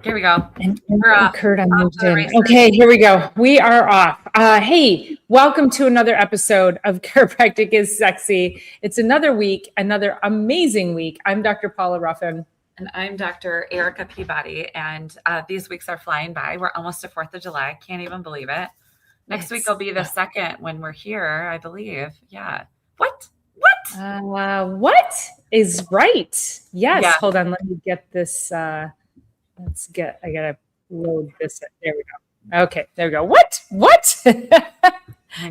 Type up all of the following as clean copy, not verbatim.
Here we go. And We're off. occurred on Off to the LinkedIn. races. Okay, here we go. We are off. Hey, welcome to another episode of Chiropractic is Sexy. It's another week, another amazing week. I'm Dr. Paula Ruffin. And I'm Dr. Erica Peabody. And these weeks are flying by. We're almost to 4th of July. Can't even believe it. Next week will be the second when we're here, I believe. Yeah. What is right? Yes. Yeah. Hold on. Let me get this. I gotta load this. There we go. Okay, there we go. What? That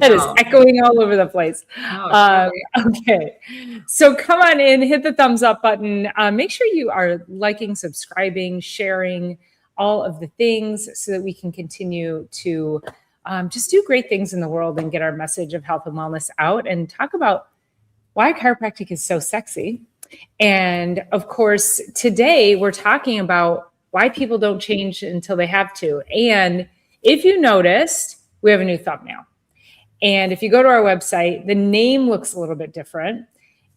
is echoing all over the place. Okay, so come on in, hit the thumbs up button. Make sure you are liking, subscribing, sharing, all of the things so that we can continue to just do great things in the world and get our message of health and wellness out and talk about why chiropractic is so sexy. And of course, today we're talking about why people don't change until they have to. And if you noticed, we have a new thumbnail. And if you go to our website, the name looks a little bit different.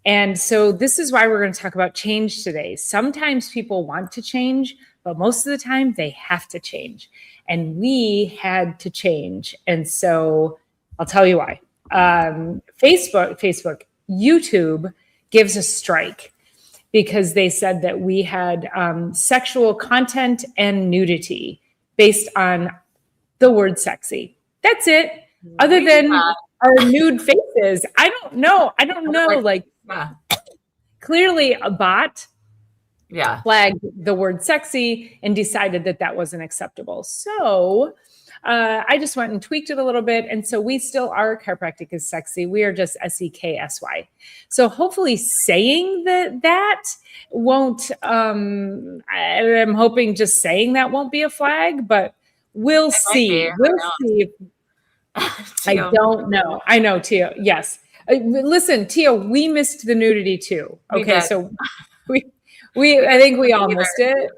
And so this is why we're going to talk about change today. Sometimes people want to change, but most of the time they have to change. And we had to change. And so I'll tell you why. Facebook, YouTube gives a strike because they said that we had sexual content and nudity based on the word sexy. That's it. Other than our nude faces. I don't know. Like, clearly a bot flagged the word sexy and decided that that wasn't acceptable. So I just went and tweaked it a little bit. And so we still are Chiropractic is Sexy. We are just SEKSY. So hopefully saying that won't, I'm hoping just saying that won't be a flag, but we'll see. We'll see. I don't know. I know, Tia. Yes. Listen, Tia, we missed the nudity too. Okay. So I think we all missed it.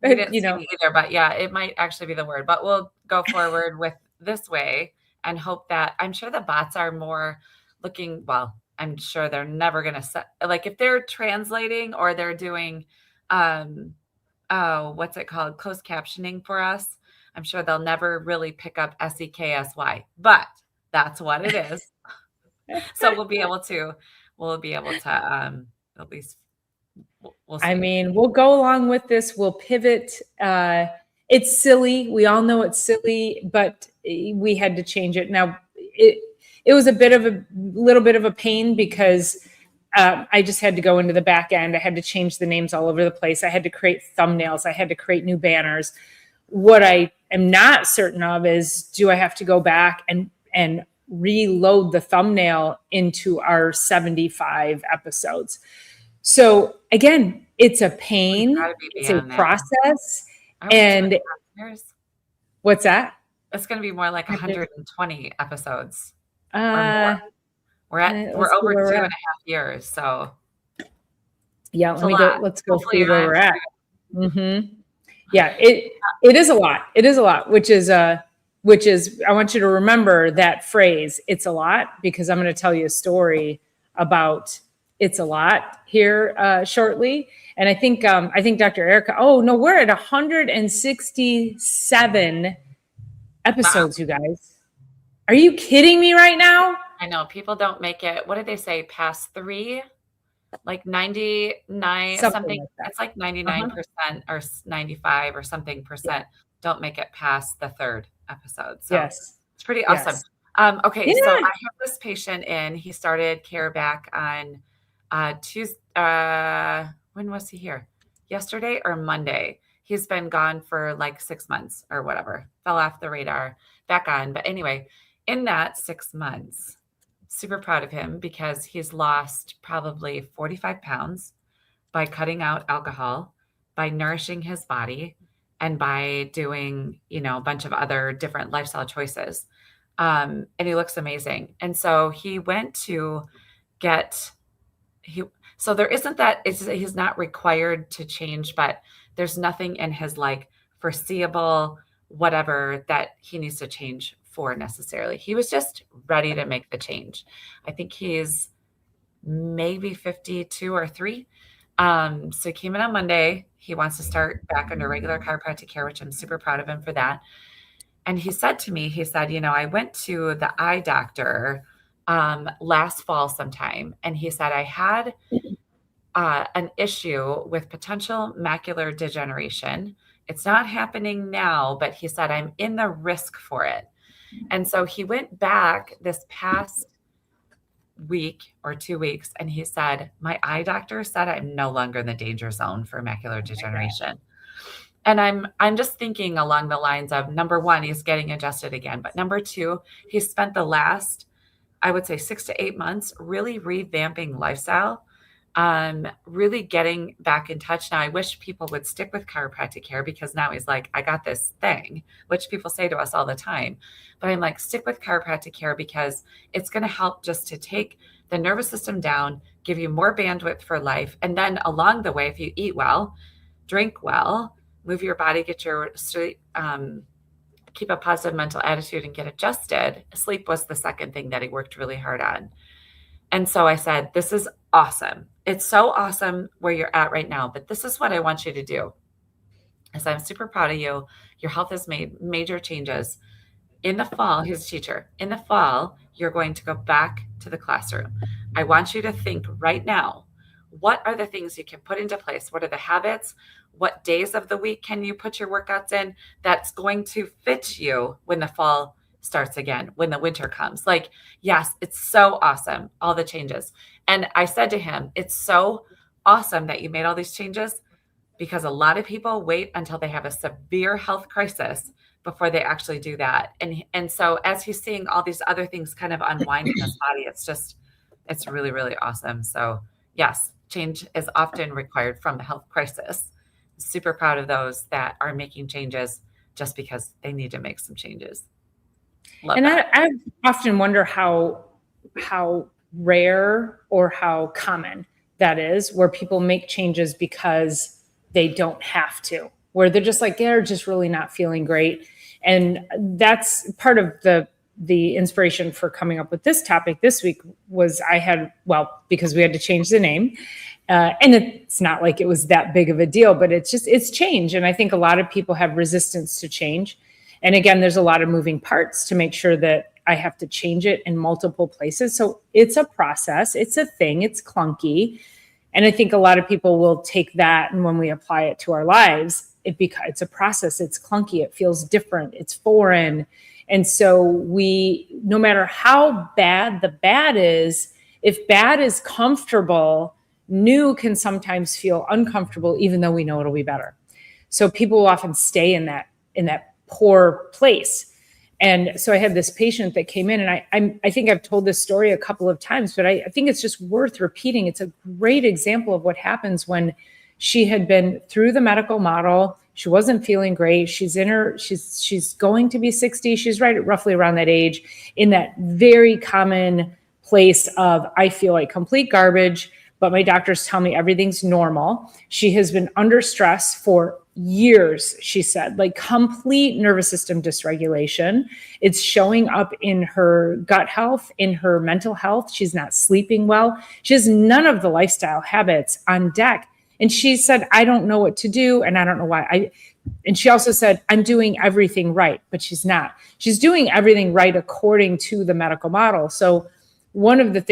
We didn't see it either, but yeah, it might actually be the word, but we'll go forward with this way and hope that I'm sure the bots are more looking, well, I'm sure they're never going to set, like if they're translating or they're doing, what's it called? Closed captioning for us. I'm sure they'll never really pick up SEKSY, but that's what it is. So we'll be able to at least we'll see. I mean, we'll go along with this. We'll pivot. It's silly. We all know it's silly, but we had to change it. Now, it was a little bit of a pain because I just had to go into the back end. I had to change the names all over the place. I had to create thumbnails. I had to create new banners. What I am not certain of is, do I have to go back and reload the thumbnail into our 75 episodes? So again, it's a pain. It's a process. And what's that? It's going to be more like 120 episodes. Or more. We're over 2.5 years. So yeah, let's go see where we're at. Mm-hmm. Yeah, it is a lot. It is a lot, which is I want you to remember that phrase, it's a lot, because I'm going to tell you a story about it's a lot here shortly. And I think Dr. Erica, we're at 167 episodes, you guys. Are you kidding me right now? I know people don't make it. What did they say? Past 3? Like 99 something. Like it's like 99% or 95 or something percent don't make it past the 3rd episode. So yes, it's pretty awesome. Okay, so I have this patient in. He started care back on Tuesday. When was he here? Yesterday or Monday? He's been gone for like 6 months or whatever. Fell off the radar, back on. But anyway, in that 6 months, super proud of him because he's lost probably 45 pounds by cutting out alcohol, by nourishing his body, and by doing, a bunch of other different lifestyle choices. And he looks amazing. And so he went to so there isn't that, he's not required to change, but there's nothing in his like foreseeable whatever that he needs to change for necessarily. He was just ready to make the change. I think he's maybe 52 or 3. So he came in on Monday. He wants to start back under regular chiropractic care, which I'm super proud of him for that. And he said to me, he said, I went to the eye doctor last fall sometime, and he said I had an issue with potential macular degeneration. It's not happening now, but he said I'm in the risk for it. And so he went back this past week or 2 weeks, and he said, my eye doctor said I'm no longer in the danger zone for macular degeneration. And I'm just thinking along the lines of, number one, he's getting adjusted again. But number two, he spent the last, I would say 6 to 8 months really revamping lifestyle, really getting back in touch. Now, I wish people would stick with chiropractic care, because now he's like, I got this thing, which people say to us all the time. But I'm like, stick with chiropractic care, because it's going to help just to take the nervous system down, give you more bandwidth for life. And then along the way, if you eat well, drink well, move your body, get your sleep, keep a positive mental attitude, and get adjusted. Sleep was the second thing that he worked really hard on. And so I said, this is awesome. It's so awesome where you're at right now, but this is what I want you to do. I said, I'm super proud of you. Your health has made major changes. In the fall, he's a teacher. In the fall, you're going to go back to the classroom. I want you to think right now, what are the things you can put into place? What are the habits? What days of the week can you put your workouts in that's going to fit you when the fall starts again, when the winter comes? Like, yes, it's so awesome, all the changes. And I said to him, it's so awesome that you made all these changes, because a lot of people wait until they have a severe health crisis before they actually do that. And so as he's seeing all these other things kind of unwind in his body, it's really, really awesome. So yes, change is often required from a health crisis. Super proud of those that are making changes just because they need to make some changes. Love and I often wonder how rare or how common that is, where people make changes because they don't have to, where they're just like, they're just really not feeling great. And that's part of the inspiration for coming up with this topic this week was because we had to change the name. And it's not like it was that big of a deal, but it's change. And I think a lot of people have resistance to change. And again, there's a lot of moving parts to make sure that I have to change it in multiple places. So it's a process, it's a thing, it's clunky. And I think a lot of people will take that, and when we apply it to our lives, it's a process, it's clunky, it feels different, it's foreign. And so no matter how bad the bad is, if bad is comfortable, new can sometimes feel uncomfortable, even though we know it'll be better. So people will often stay in that poor place. And so I had this patient that came in, and I think I've told this story a couple of times, but I think it's just worth repeating. It's a great example of what happens when she had been through the medical model. She wasn't feeling great. She's going to be 60. She's roughly around that age, in that very common place of, I feel like complete garbage, but my doctors tell me everything's normal. She has been under stress for years, she said, like complete nervous system dysregulation. It's showing up in her gut health, in her mental health. She's not sleeping well. She has none of the lifestyle habits on deck. And she said, I don't know what to do, and I don't know why. And she also said, I'm doing everything right, but she's not. She's doing everything right according to the medical model. So one of the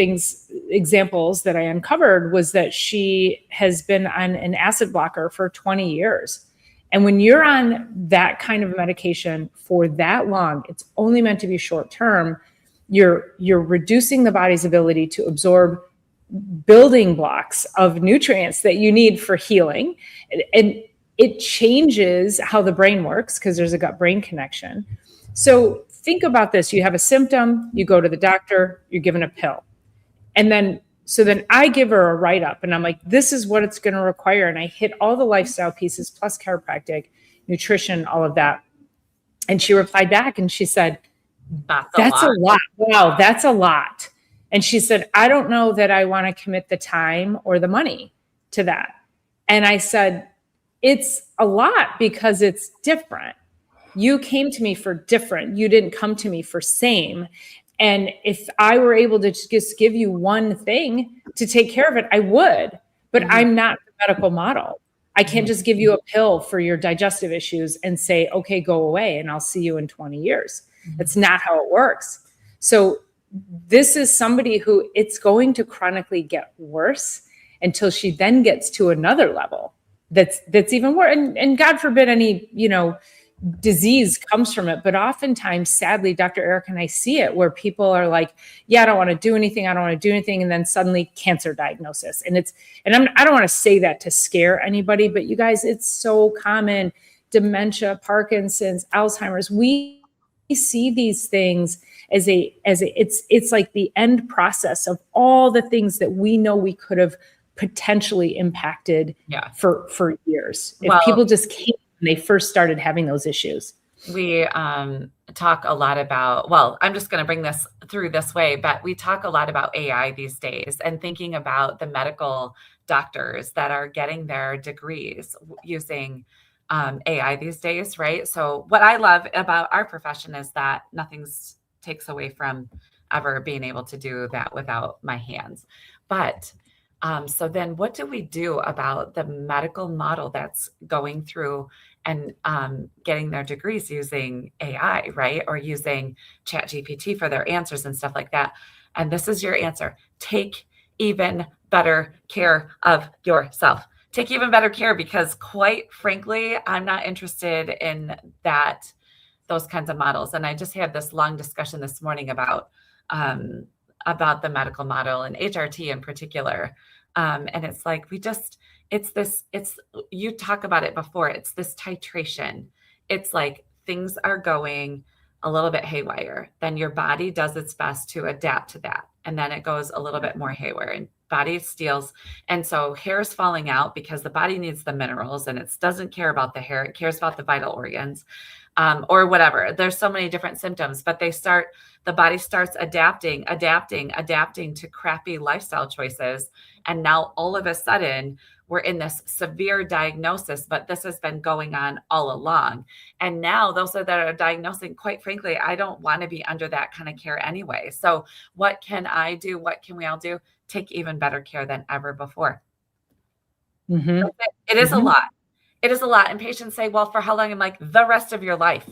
examples that I uncovered was that she has been on an acid blocker for 20 years. And when you're on that kind of medication for that long, it's only meant to be short term. You're reducing the body's ability to absorb building blocks of nutrients that you need for healing. And it changes how the brain works, because there's a gut-brain connection. So think about this. You have a symptom, you go to the doctor, you're given a pill. And then I give her a write-up, and I'm like, this is what it's going to require. And I hit all the lifestyle pieces, plus chiropractic, nutrition, all of that. And she replied back and she said, that's a lot. Wow, that's a lot. And she said, I don't know that I want to commit the time or the money to that. And I said, it's a lot because it's different. You came to me for different. You didn't come to me for same. And if I were able to just give you one thing to take care of it, I would. But I'm not the medical model. I can't just give you a pill for your digestive issues and say, okay, go away and I'll see you in 20 years. That's not how it works. So this is somebody who it's going to chronically get worse until she then gets to another level that's even worse. And God forbid any, disease comes from it. But oftentimes, sadly, Dr. Eric and I see it where people are like, yeah, I don't want to do anything. I don't want to do anything. And then suddenly cancer diagnosis. And I don't want to say that to scare anybody, but you guys, it's so common. Dementia, Parkinson's, Alzheimer's. We see these things as it's like the end process of all the things that we know we could have potentially impacted for years. If people just came when they first started having those issues. We talk a lot about, well, I'm just going to bring this through this way, but we talk a lot about AI these days and thinking about the medical doctors that are getting their degrees using AI these days, right? So what I love about our profession is that nothing takes away from ever being able to do that without my hands. But so then what do we do about the medical model that's going through and getting their degrees using AI, right? Or using ChatGPT for their answers and stuff like that. And this is your answer. Take even better care of yourself. Take even better care, because quite frankly, I'm not interested in those kinds of models. And I just had this long discussion this morning about the medical model and HRT in particular. And it's like, you talk about it before, it's this titration. It's like things are going a little bit haywire. Then your body does its best to adapt to that. And then it goes a little bit more haywire and body steals. And so hair is falling out because the body needs the minerals and it doesn't care about the hair. It cares about the vital organs. Or whatever. There's so many different symptoms, but the body starts adapting to crappy lifestyle choices. And now all of a sudden we're in this severe diagnosis, but this has been going on all along. And now those that are diagnosing, quite frankly, I don't want to be under that kind of care anyway. So what can I do? What can we all do? Take even better care than ever before. Mm-hmm. It is a lot. It is a lot. And patients say, well, for how long? I'm like, the rest of your life.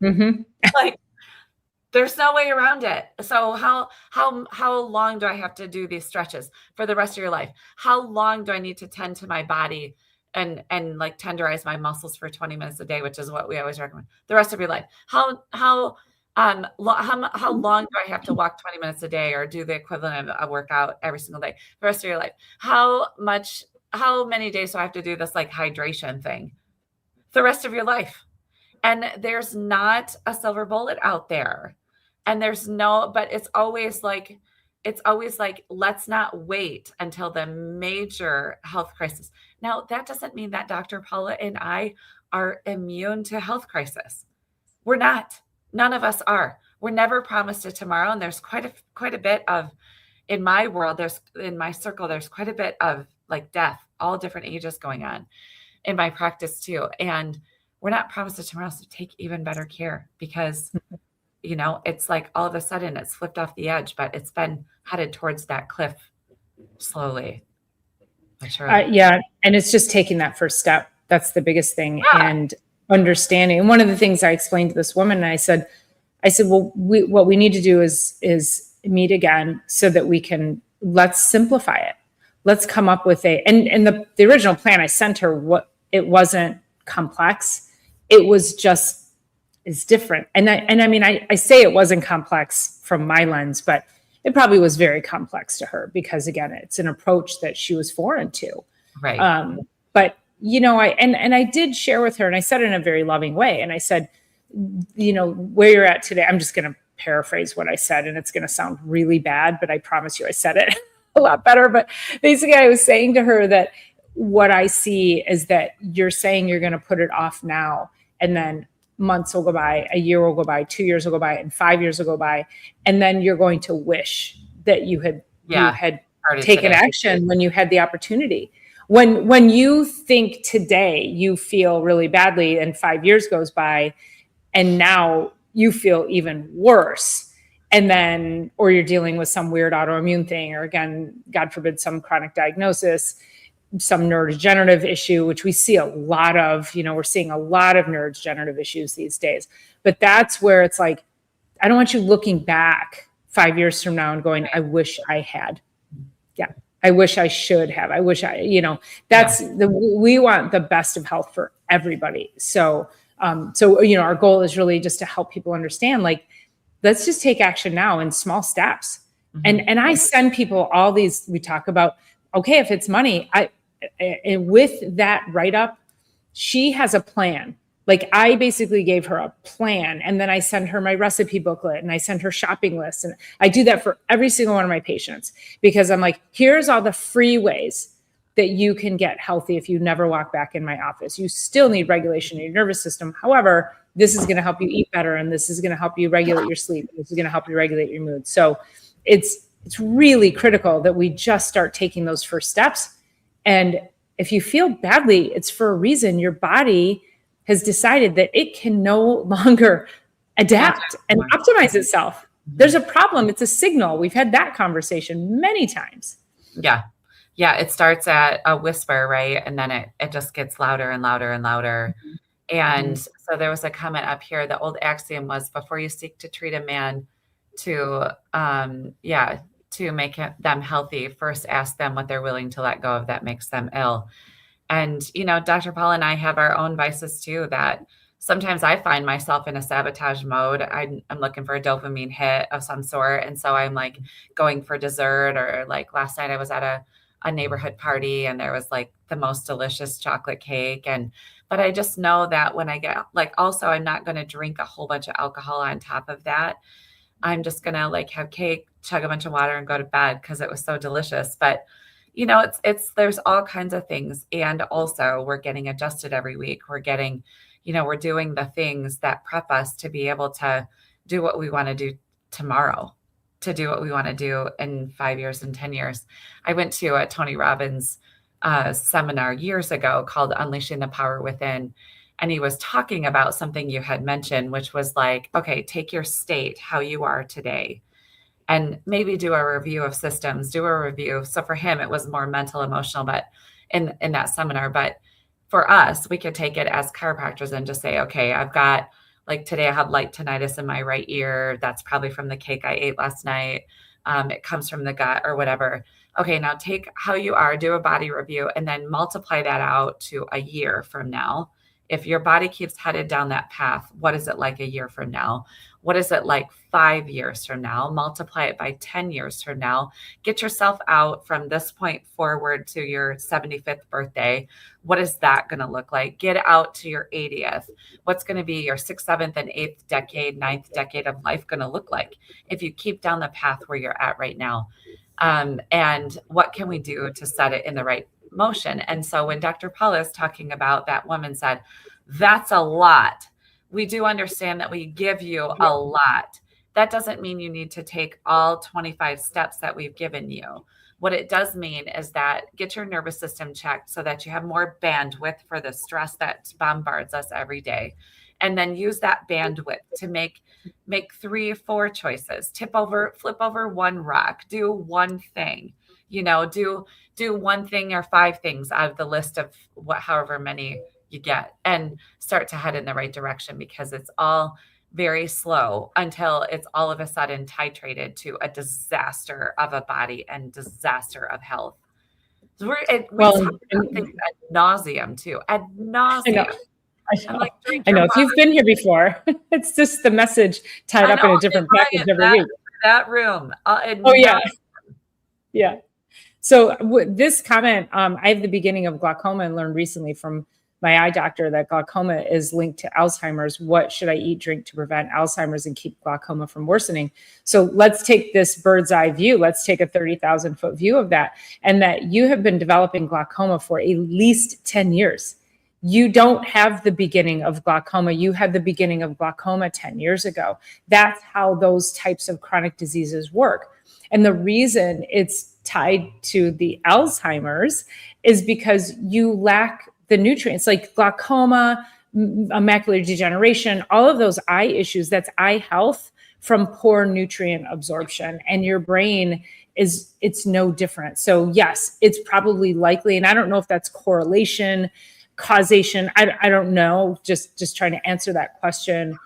Mm-hmm. Like, there's no way around it. So how long do I have to do these stretches for the rest of your life? How long do I need to tend to my body and like tenderize my muscles for 20 minutes a day, which is what we always recommend, the rest of your life? How long do I have to walk 20 minutes a day or do the equivalent of a workout every single day, the rest of your life? How many days do I have to do this like hydration thing the rest of your life? And there's not a silver bullet out there. And but it's always like, let's not wait until the major health crisis. Now, that doesn't mean that Dr. Paula and I are immune to health crisis. We're not. None of us are. We're never promised a tomorrow. And there's quite a bit of, in my world, in my circle, there's quite a bit of like death, all different ages going on in my practice too. And we're not promised a tomorrow, so take even better care, because, it's like all of a sudden it's flipped off the edge, but it's been headed towards that cliff slowly. Yeah. And it's just taking that first step. That's the biggest thing. Yeah. And understanding. And one of the things I explained to this woman, and I said, well, what we need to do is meet again so that let's simplify it. Let's come up with and the original plan I sent her, it wasn't complex. It was just, it's different. And I mean, I say it wasn't complex from my lens, but it probably was very complex to her because again, it's an approach that she was foreign to. Right. But I did share with her, and I said it in a very loving way. And I said, where you're at today, I'm just going to paraphrase what I said, and it's going to sound really bad, but I promise you I said it a lot better. But basically I was saying to her that what I see is that you're saying you're going to put it off now, and then months will go by, a year will go by, 2 years will go by, and 5 years will go by. And then you're going to wish that you had taken action when you had the opportunity. When you think today you feel really badly and 5 years goes by and now you feel even worse, and then, or you're dealing with some weird autoimmune thing, or again, God forbid, some chronic diagnosis, some neurodegenerative issue, which we see a lot of, we're seeing a lot of neurodegenerative issues these days. But that's where it's like, I don't want you looking back 5 years from now and going, I wish I had. Yeah. I wish I should have. I wish we want the best of health for everybody. So, our goal is really just to help people understand, like, let's just take action now in small steps. And I send people all these, we talk about, okay, if it's money, and with that write-up, she has a plan. Like, I basically gave her a plan, and then I send her my recipe booklet, and I send her shopping list. And I do that for every single one of my patients, because I'm like, here's all the free ways that you can get healthy if you never walk back in my office. You still need regulation in your nervous system. However, this is going to help you eat better, and this is going to help you regulate your sleep. This is going to help you regulate your mood. So it's really critical that we just start taking those first steps. And if you feel badly, it's for a reason. Your body has decided that it can no longer adapt and optimize itself. There's a problem. It's a signal. We've had that conversation many times. Yeah. Yeah. It starts at a whisper, right? And then it just gets louder and louder and louder. And so there was a comment up here. The old axiom was, before you seek to treat a man to make them healthy, first ask them what they're willing to let go of that makes them ill. And, Dr. Paul and I have our own vices too, that sometimes I find myself in a sabotage mode. I'm looking for a dopamine hit of some sort. And so I'm like going for dessert, or like last night I was at a neighborhood party and there was like the most delicious chocolate cake. But I just know that when I get also, I'm not going to drink a whole bunch of alcohol on top of that. I'm just going to have cake, chug a bunch of water, and go to bed because it was so delicious. But there's all kinds of things. And also we're getting adjusted every week. We're getting, we're doing the things that prep us to be able to do what we want to do tomorrow, to do what we want to do in 5 years and 10 years. I went to a Tony Robbins seminar years ago called Unleashing the Power Within. And he was talking about something you had mentioned, which was like, okay, take your state, how you are today, and maybe do a review of systems, do a review. So for him, it was more mental, emotional, but in that seminar. But for us, we could take it as chiropractors and just say, okay, I've got, today I had light tinnitus in my right ear. That's probably from the cake I ate last night. It comes from the gut or whatever. Okay, now take how you are, do a body review, and then multiply that out to a year from now. If your body keeps headed down that path, what is it like a year from now? What is it like 5 years from now? Multiply it by 10 years from now. Get yourself out from this point forward to your 75th birthday. What is that going to look like? Get out to your 80th. What's going to be your 6th, 7th, and 8th decade, 9th decade of life going to look like if you keep down the path where you're at right now? And what can we do to set it in the right motion? And so when Dr. Paul is talking about that woman said, that's a lot. We do understand that we give you a lot. That doesn't mean you need to take all 25 steps that we've given you. What it does mean is that get your nervous system checked so that you have more bandwidth for the stress that bombards us every day. And then use that bandwidth to make 3 or 4 choices. Flip over one rock, do one thing, do one thing or 5 things out of the list of however many you get, and start to head in the right direction, because it's all very slow until it's all of a sudden titrated to a disaster of a body and disaster of health. So we talk about things ad nauseum too, ad nauseum. I know. If you've been here before, it's just the message tied up in a different package every week. That room. Yeah. So this comment, I have the beginning of glaucoma and learned recently from my eye doctor that glaucoma is linked to Alzheimer's. What should I eat, drink to prevent Alzheimer's and keep glaucoma from worsening? So let's take this bird's eye view. Let's take a 30,000 foot view of that. And that you have been developing glaucoma for at least 10 years. You don't have the beginning of glaucoma. You had the beginning of glaucoma 10 years ago. That's how those types of chronic diseases work. And the reason it's tied to the Alzheimer's is because you lack the nutrients, like glaucoma, macular degeneration, all of those eye issues. That's eye health from poor nutrient absorption, and your brain it's no different. So yes, it's probably likely, and I don't know if that's correlation, causation. I don't know. Just trying to answer that question.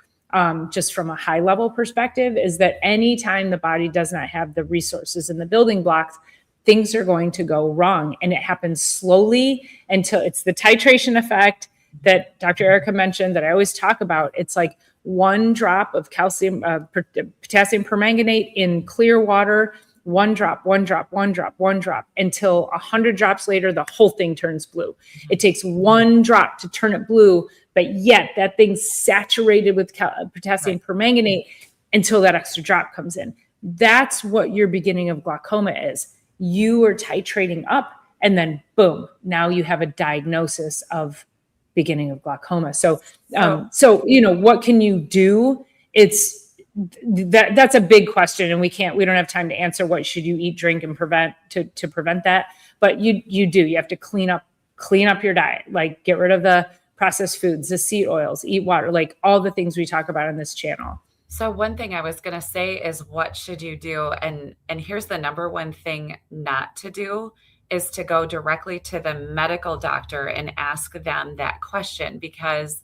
Just from a high level perspective, is that anytime the body does not have the resources and the building blocks, things are going to go wrong. And it happens slowly until it's the titration effect that Dr. Erica mentioned that I always talk about. It's like one drop of potassium permanganate in clear water, one drop, until 100 drops later, the whole thing turns blue. It takes one drop to turn it blue, but yet that thing's saturated with potassium permanganate until that extra drop comes in. That's what your beginning of glaucoma is. You are titrating up, and then boom, now you have a diagnosis of beginning of glaucoma. So what can you do? That's a big question, and we don't have time to answer what should you eat, drink, and prevent that. But you have to clean up your diet, like get rid of the processed foods, the seed oils, eat water, like all the things we talk about on this channel. So one thing I was going to say is, what should you do? And here's the number one thing not to do, is to go directly to the medical doctor and ask them that question, because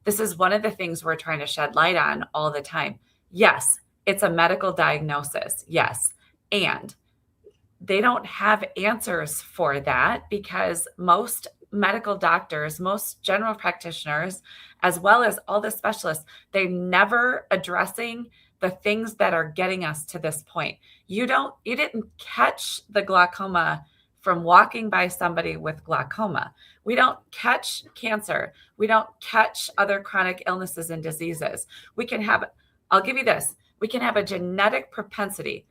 this is one of the things we're trying to shed light on all the time. Yes, it's a medical diagnosis. Yes. And they don't have answers for that, because most medical doctors, most general practitioners, as well as all the specialists, they're never addressing the things that are getting us to this point. You didn't catch the glaucoma from walking by somebody with glaucoma. We don't catch cancer. We don't catch other chronic illnesses and diseases. I'll give you this. We can have a genetic propensity,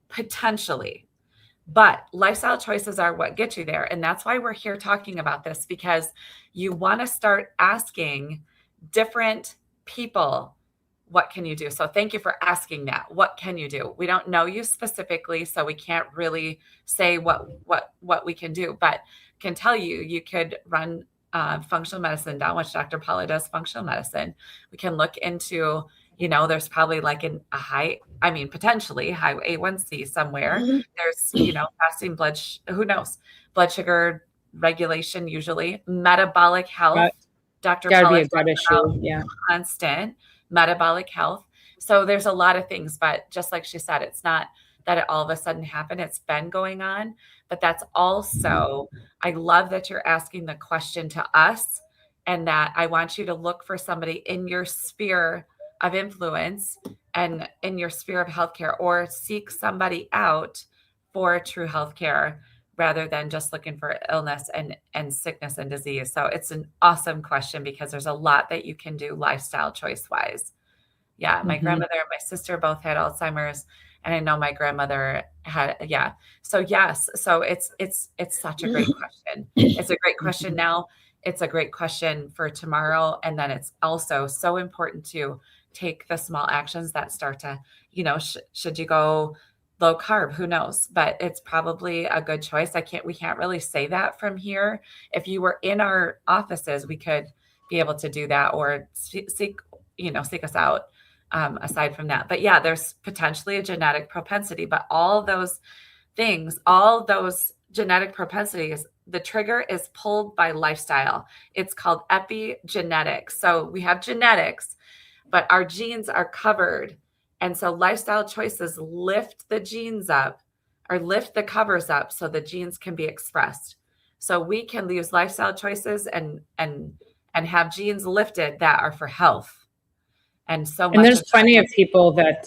potentially, but lifestyle choices are what get you there. And that's why we're here talking about this, because you want to start asking different people, what can you do? So thank you for asking that. What can you do? We don't know you specifically, so we can't really say what we can do, but can tell you could run functional medicine down, which Dr. Paula does functional medicine. We can look into, there's probably like potentially high A1C somewhere. Mm-hmm. There's, fasting who knows, blood sugar regulation, usually metabolic health. Right. Dr. Paula, constant metabolic health. So there's a lot of things, but just like she said, it's not that it all of a sudden happened. It's been going on, but that's also, I love that you're asking the question to us, and that I want you to look for somebody in your sphere of influence and in your sphere of healthcare, or seek somebody out for true healthcare, rather than just looking for illness and sickness and disease. So it's an awesome question, because there's a lot that you can do lifestyle choice wise. Yeah. My grandmother and my sister both had Alzheimer's, and I know my grandmother had, So yes. So it's such a great question. It's a great question now. It's a great question for tomorrow. And then it's also so important to take the small actions that start to, should you go low carb? Who knows? But it's probably a good choice. We can't really say that from here. If you were in our offices, we could be able to do that, or seek us out. Aside from that, but yeah, there's potentially a genetic propensity, but all those genetic propensities, the trigger is pulled by lifestyle. It's called epigenetics. So we have genetics, but our genes are covered. And so lifestyle choices lift the genes up, or lift the covers up, so the genes can be expressed. So we can use lifestyle choices and have genes lifted that are for health. And there's plenty of people that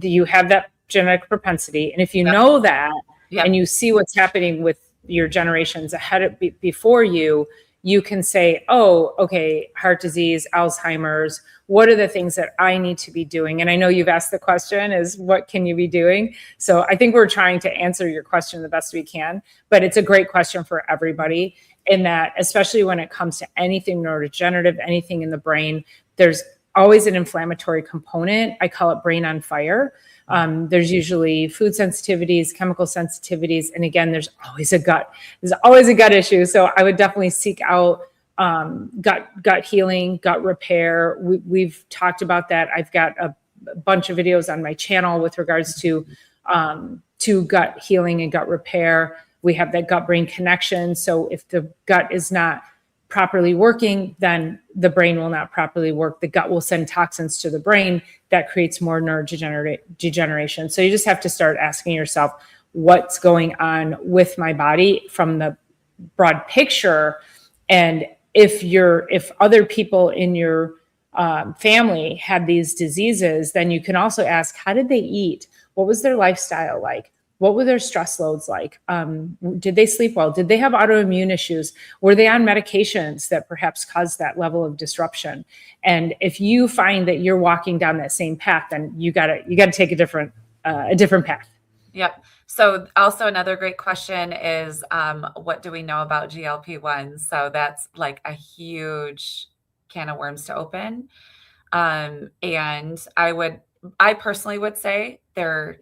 you have that genetic propensity. And if you know that, and you see what's happening with your generations ahead of before you can say, oh, okay, heart disease, Alzheimer's, what are the things that I need to be doing? And I know you've asked the question is, what can you be doing? So I think we're trying to answer your question the best we can, but it's a great question for everybody, in that, especially when it comes to anything neurodegenerative, anything in the brain, there's always an inflammatory component. I call it brain on fire. There's usually food sensitivities, chemical sensitivities. And again, there's always a gut issue. So I would definitely seek out gut healing, gut repair. We've talked about that. I've got bunch of videos on my channel with regards to gut healing and gut repair. We have that gut-brain connection. So if the gut is not properly working, then the brain will not properly work. The gut will send toxins to the brain that creates more neurodegeneration. So you just have to start asking yourself, what's going on with my body from the broad picture? And if other people in your family had these diseases, then you can also ask, how did they eat? What was their lifestyle like? What were their stress loads like? Did they sleep well? Did they have autoimmune issues? Were they on medications that perhaps caused that level of disruption? And if you find that you're walking down that same path, then you gotta take a different path. Yep. So also another great question is, what do we know about GLP-1s? So that's like a huge can of worms to open. And I personally would say they're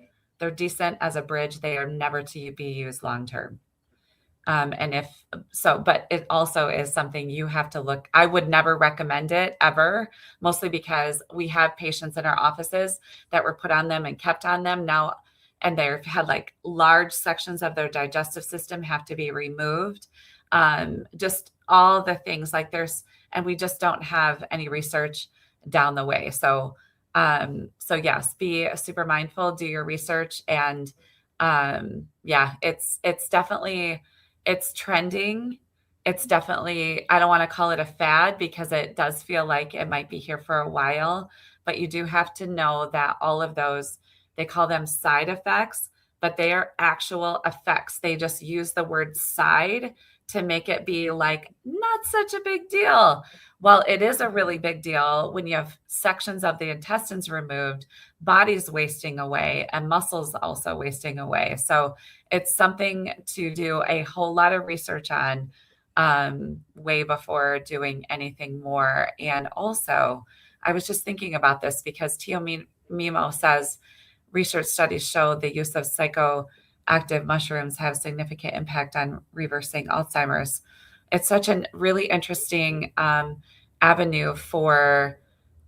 decent as a bridge. They are never to be used long-term. But it also is something you have to look. I would never recommend it ever, mostly because we have patients in our offices that were put on them and kept on them now, and they've had like large sections of their digestive system have to be removed. Just all the things like and we just don't have any research down the way. So yes, be super mindful, do your research. And it's definitely, it's trending. It's definitely, I don't want to call it a fad because it does feel like it might be here for a while, but you do have to know that all of those, they call them side effects, but they are actual effects. They just use the word side to make it be like not such a big deal. Well, it is a really big deal when you have sections of the intestines removed, bodies wasting away, and muscles also wasting away. So it's something to do a whole lot of research on way before doing anything more. And also, I was just thinking about this because Tio Mimo says research studies show the use of psychoactive mushrooms have significant impact on reversing Alzheimer's. It's such a really interesting avenue for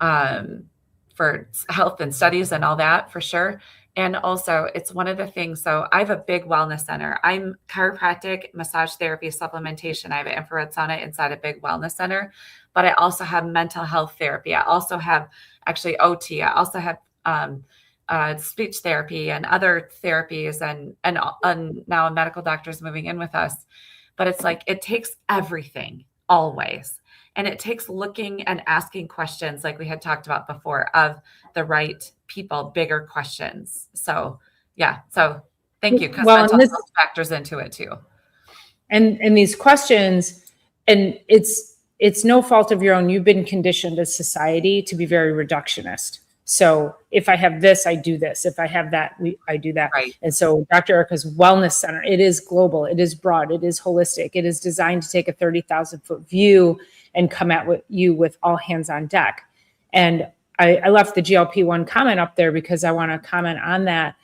health and studies and all that, for sure. And also, it's one of the things. So I have a big wellness center. I'm chiropractic, massage therapy, supplementation. I have an infrared sauna inside a big wellness center, but I also have mental health therapy. I also have actually OT. I also have speech therapy and other therapies, and now a medical doctor is moving in with us. But it's like, it takes everything always. And it takes looking and asking questions like we had talked about before of the right people, bigger questions. So yeah. So thank you. Because mental health factors into it too. And these questions, and it's no fault of your own. You've been conditioned as society to be very reductionist. So if I have this, I do this. If I have that, I do that. Right. And so Dr. Erica's Wellness Center, it is global, it is broad, it is holistic. It is designed to take a 30,000-foot view and come at you with all hands on deck. And I left the GLP-1 comment up there because I want to comment on that,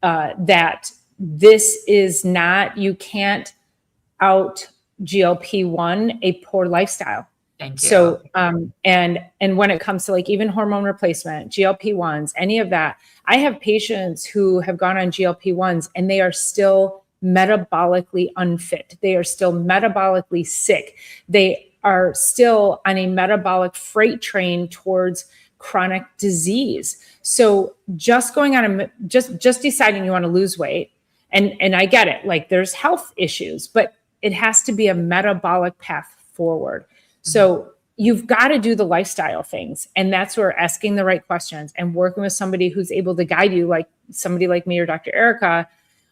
that this is not, you can't out GLP-1 a poor lifestyle. Thank you. So, and when it comes to like even hormone replacement, GLP-1s, any of that, I have patients who have gone on GLP-1s and they are still metabolically unfit. They are still metabolically sick. They are still on a metabolic freight train towards chronic disease. So just going on just deciding you want to lose weight. And I get it. Like there's health issues, but it has to be a metabolic path forward. So you've got to do the lifestyle things. And that's where asking the right questions and working with somebody who's able to guide you, like somebody like me or Dr. Erica,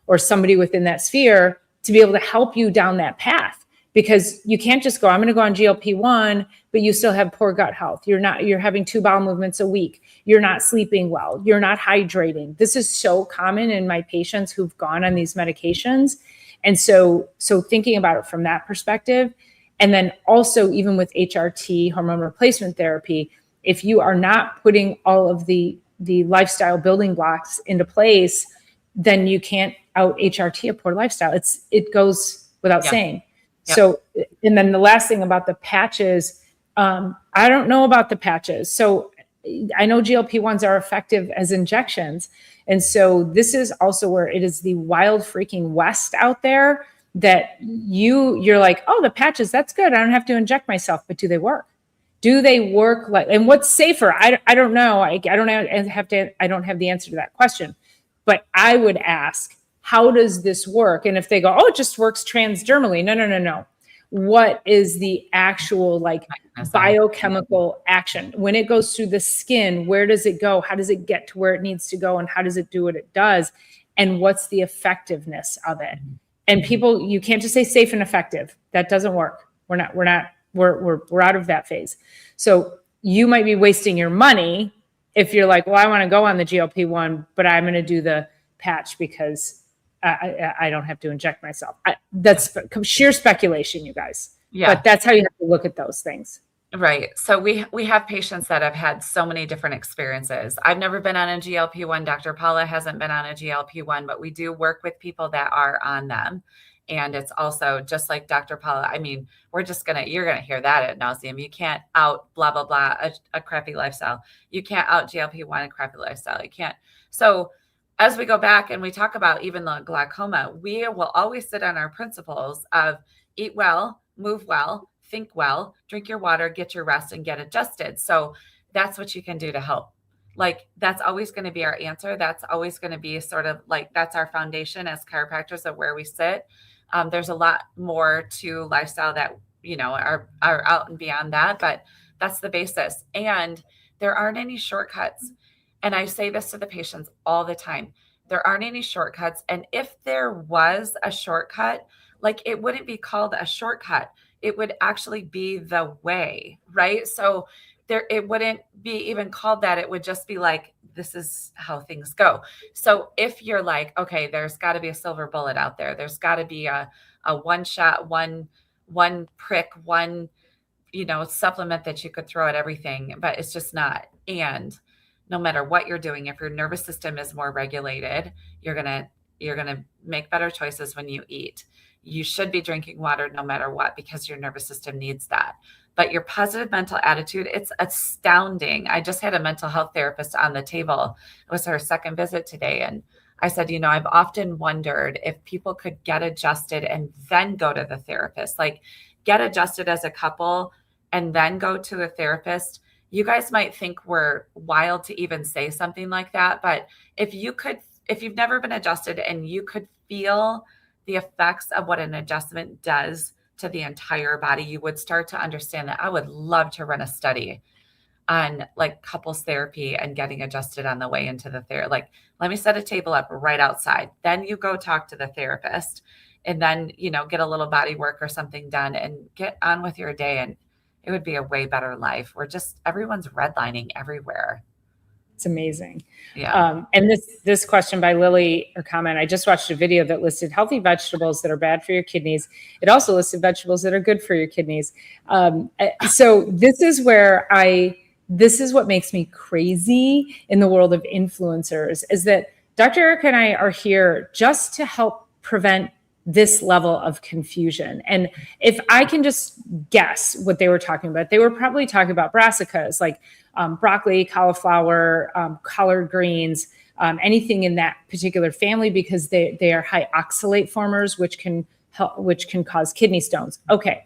or somebody within that sphere to be able to help you down that path. Because you can't just go, I'm going to go on GLP-1, but you still have poor gut health. You're having 2 bowel movements a week. You're not sleeping well. You're not hydrating. This is so common in my patients who've gone on these medications. And so thinking about it from that perspective. And then also even with HRT, hormone replacement therapy, if you are not putting all of the lifestyle building blocks into place, then you can't out HRT a poor lifestyle. It goes without saying. Yep. So, and then the last thing about the patches, I don't know about the patches. So I know GLP-1s are effective as injections. And so this is also where it is the wild freaking West out there that you're like, oh, the patches, that's good. I don't have to inject myself. But do they work? Do they work like, and what's safer? I don't know. I don't have the answer to that question, but I would ask, how does this work? And if they go, oh, it just works transdermally. No. What is the actual like biochemical action? When it goes through the skin, where does it go? How does it get to where it needs to go? And how does it do what it does? And what's the effectiveness of it? And people, you can't just say safe and effective. That doesn't work. We're out of that phase. So you might be wasting your money if you're like, well, I want to go on the GLP-1, but I'm going to do the patch because I don't have to inject myself. That's sheer speculation, you guys. Yeah. But that's how you have to look at those things. Right. So we have patients that have had so many different experiences. I've never been on a GLP-1. Dr. Paula hasn't been on a GLP-1, but we do work with people that are on them. And it's also just like Dr. Paula. I mean, you're going to hear that ad nauseum. You can't out blah, blah, blah, a crappy lifestyle. You can't out GLP-1 a crappy lifestyle. You can't. So as we go back and we talk about even the glaucoma, we will always sit on our principles of eat well, move well, think well, drink your water, get your rest, and get adjusted. So that's what you can do to help. Like, that's always going to be our answer. That's always going to be sort of like, that's our foundation as chiropractors of where we sit. There's a lot more to lifestyle that, are out and beyond that, but that's the basis. And there aren't any shortcuts. And I say this to the patients all the time. There aren't any shortcuts. And if there was a shortcut, like, it wouldn't be called a shortcut. It would actually be the way, right? So it wouldn't be even called that. It would just be like, this is how things go. So if you're like, okay, there's got to be a silver bullet out there. There's got to be a one shot, one prick, one, supplement that you could throw at everything, but it's just not. And no matter what you're doing, if your nervous system is more regulated, you're going to make better choices when you eat. You should be drinking water no matter what, because your nervous system needs that. But your positive mental attitude, it's astounding. I just had a mental health therapist on the table. It was her second visit today. And I said, I've often wondered if people could get adjusted and then go to the therapist, like get adjusted as a couple and then go to a therapist. You guys might think we're wild to even say something like that. But if you've never been adjusted and you could feel the effects of what an adjustment does to the entire body, you would start to understand that. I would love to run a study on like couples therapy and getting adjusted on the way into the therapy. Like, let me set a table up right outside. Then you go talk to the therapist and then, get a little body work or something done and get on with your day. And it would be a way better life. Everyone's redlining everywhere. It's amazing. Yeah. And this question by Lily, or comment, I just watched a video that listed healthy vegetables that are bad for your kidneys. It also listed vegetables that are good for your kidneys. So this is what makes me crazy in the world of influencers, is that Dr. Erica and I are here just to help prevent this level of confusion. And if I can just guess what they were talking about, they were probably talking about brassicas, like broccoli, cauliflower, collard greens, anything in that particular family, because they are high oxalate formers, which can cause kidney stones. Okay.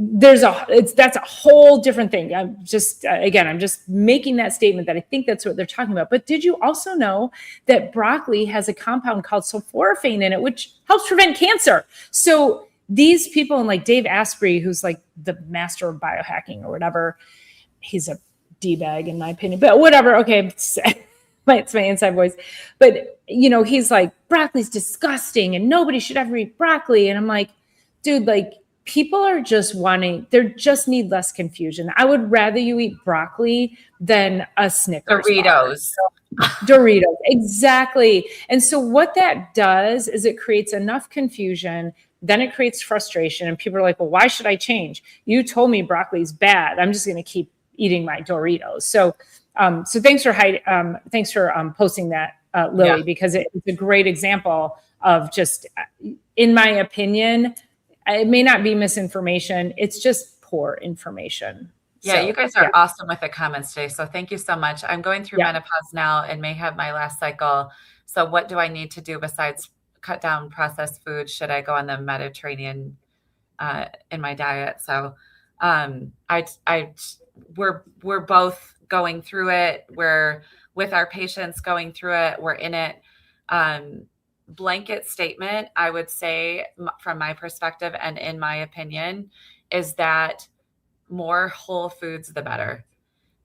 That's a whole different thing. I'm just making that statement that I think that's what they're talking about. But did you also know that broccoli has a compound called sulforaphane in it, which helps prevent cancer? So these people, and like Dave Asprey, who's like the master of biohacking or whatever, he's a D-bag in my opinion, but whatever. Okay. It's my inside voice, but he's like, broccoli's disgusting and nobody should ever eat broccoli. And I'm like, dude, like, people are just they just need less confusion. I would rather you eat broccoli than a Snickers Doritos. Doritos, exactly. And so what that does is it creates enough confusion, then it creates frustration, and people are like, well, why should I change? You told me broccoli's bad. I'm just going to keep eating my Doritos. So thanks for posting that, Lily, because it's a great example of just, in my opinion, it may not be misinformation. It's just poor information. Yeah, So you guys are awesome with the comments today. So thank you so much. I'm going through menopause now and may have my last cycle. So what do I need to do besides cut down processed food? Should I go on the Mediterranean in my diet? So we're both going through it. We're with our patients going through it. We're in it. Blanket statement, I would say from my perspective and in my opinion, is that more whole foods, the better.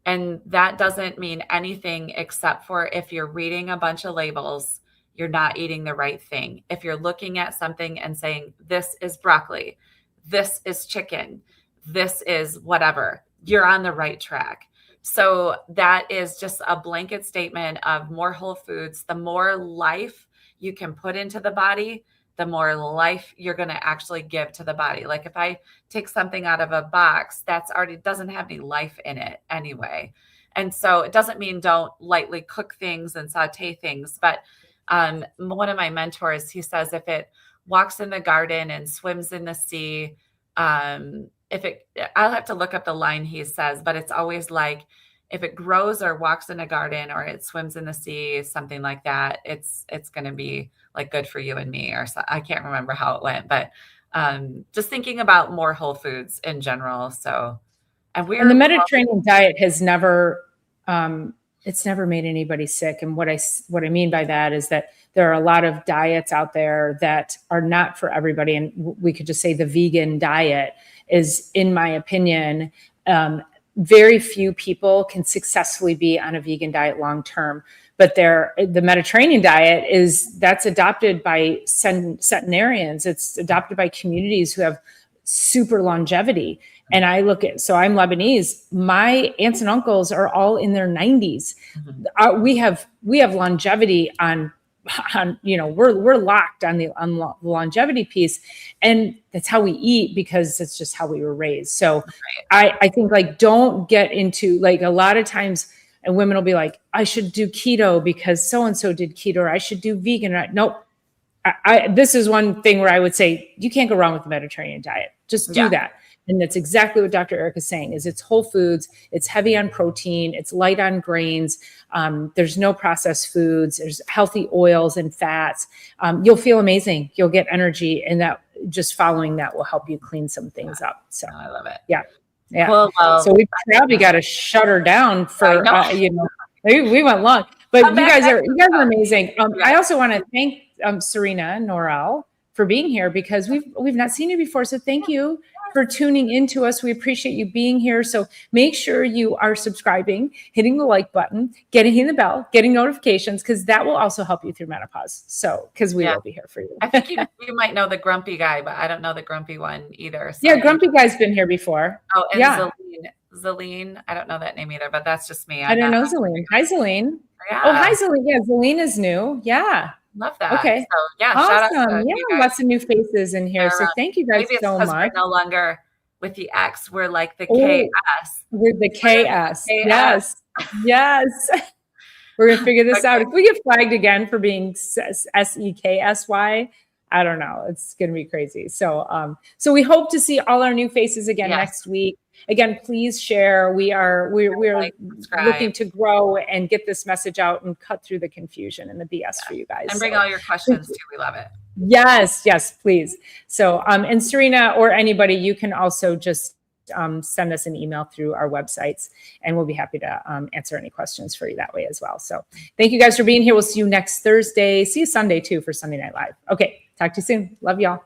And that doesn't mean anything except for if you're reading a bunch of labels, you're not eating the right thing. If you're looking at something and saying, this is broccoli, this is chicken, this is whatever, you're on the right track. So that is just a blanket statement of more whole foods. The more life you can put into the body, the more life you're going to actually give to the body. Like if I take something out of a box that's already doesn't have any life in it anyway. And so it doesn't mean don't lightly cook things and saute things. But one of my mentors, he says, if it walks in the garden and swims in the sea, I'll have to look up the line he says, but it's always like, if it grows or walks in a garden or it swims in the sea, something like that, it's going to be like good for you and me, or so, I can't remember how it went, but just thinking about more whole foods in general. So, and the Mediterranean diet has never, it's never made anybody sick. And what I mean by that is that there are a lot of diets out there that are not for everybody. And we could just say the vegan diet is, in my opinion, very few people can successfully be on a vegan diet long-term, but the Mediterranean diet that's adopted by centenarians. It's adopted by communities who have super longevity. And so I'm Lebanese. My aunts and uncles are all in their 90s. Mm-hmm. We have longevity on, we're locked on the longevity piece, and that's how we eat because it's just how we were raised. So I think like, don't get into like, a lot of times, and women will be like, I should do keto because so-and-so did keto, or I should do vegan. Nope. This is one thing where I would say you can't go wrong with the Mediterranean diet. Just do that. And that's exactly what Dr. Eric is saying, is it's whole foods, it's heavy on protein, it's light on grains, there's no processed foods, there's healthy oils and fats. You'll feel amazing. You'll get energy, and that just following that will help you clean some things up. So I love it. Yeah. Well, so we probably got to shut her down for, we went long, but you guys are amazing. I also want to thank Serena and Norel for being here, because we've not seen you before. So thank you for tuning into us. We appreciate you being here. So make sure you are subscribing, hitting the like button, hitting the bell, getting notifications, because that will also help you through menopause. So, because we will be here for you. I think you might know the grumpy guy, but I don't know the grumpy one either. So yeah, grumpy guy's been here before. Oh, and Zelene. I don't know that name either, but that's just me. I don't know Zelene. Hi, Zelene. Yeah. Oh, hi, Zelene. Yeah, Zelene is new. Yeah. Love that. Okay. So yeah, awesome. Shout out to yeah, lots of new faces in here. So thank you guys so much. We're no longer with the X. We're like the KS. We're the KS. Yes. Yes. We're gonna figure this out. If we get flagged again for being SEKSY, I don't know. It's gonna be crazy. So so we hope to see all our new faces again next week. Again, please share. We're looking to grow and get this message out and cut through the confusion and the BS for you guys. And bring all your questions too. We love it. Yes, please. So, and Serena or anybody, you can also just send us an email through our websites, and we'll be happy to answer any questions for you that way as well. So thank you guys for being here. We'll see you next Thursday. See you Sunday too for Sunday Night Live. Okay, talk to you soon. Love y'all.